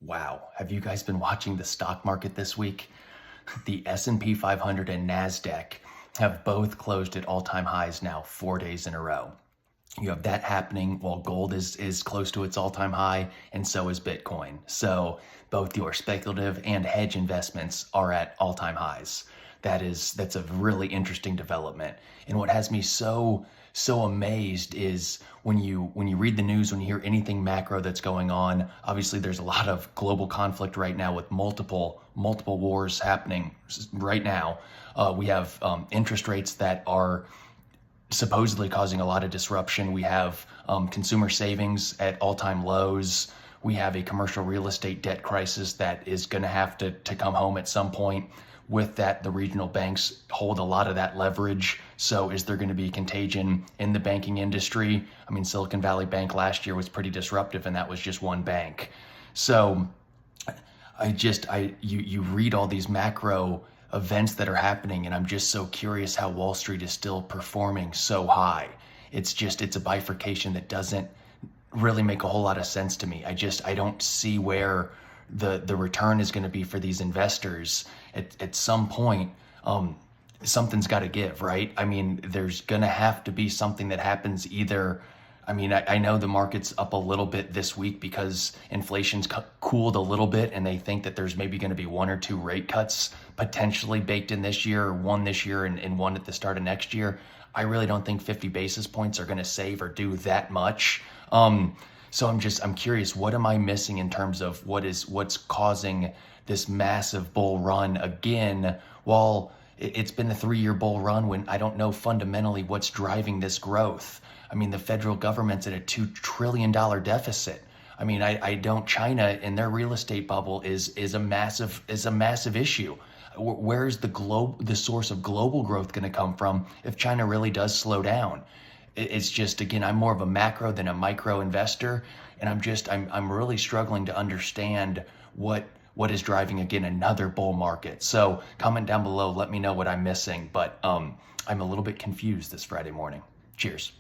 Wow, have you guys been watching the stock market this week? The S&P 500 and Nasdaq have both closed at all-time highs now 4 days in a row. You have that happening while gold is close to its all-time high, and so is Bitcoin. So both your speculative and hedge investments are at all-time highs. That's a really interesting development. And what has me so amazed is when you read the news, when you hear anything macro that's going on. Obviously there's a lot of global conflict right now with multiple wars happening right now. We have interest rates that are supposedly causing a lot of disruption. We have consumer savings at all-time lows. We have a commercial real estate debt crisis that is going to have to come home at some point. With that, the regional banks hold a lot of that leverage. So is there going to be contagion in the banking industry? I mean, Silicon Valley Bank last year was pretty disruptive, and that was just one bank. So you read all these macro events that are happening, and I'm just so curious how Wall Street is still performing so high. It's a bifurcation that doesn't really make a whole lot of sense to me. I don't see where the return is going to be for these investors. At some point, something's got to give, right? I mean, there's going to have to be something that happens either. I mean, I know the market's up a little bit this week because inflation's cooled a little bit, and they think that there's maybe going to be one or two rate cuts potentially baked in this year, or one this year and one at the start of next year. I really don't think 50 basis points are going to save or do that much. So I'm curious, what am I missing in terms of what's causing this massive bull run again, while it's been a 3-year bull run, when I don't know fundamentally what's driving this growth. I mean, the federal government's at a $2 trillion deficit. I mean, China and their real estate bubble is a massive issue. Where's the source of global growth going to come from if China really does slow down? It's just, again, I'm more of a macro than a micro investor, and I'm really struggling to understand what is driving, again, another bull market. So comment down below, let me know what I'm missing, but I'm a little bit confused this Friday morning. Cheers.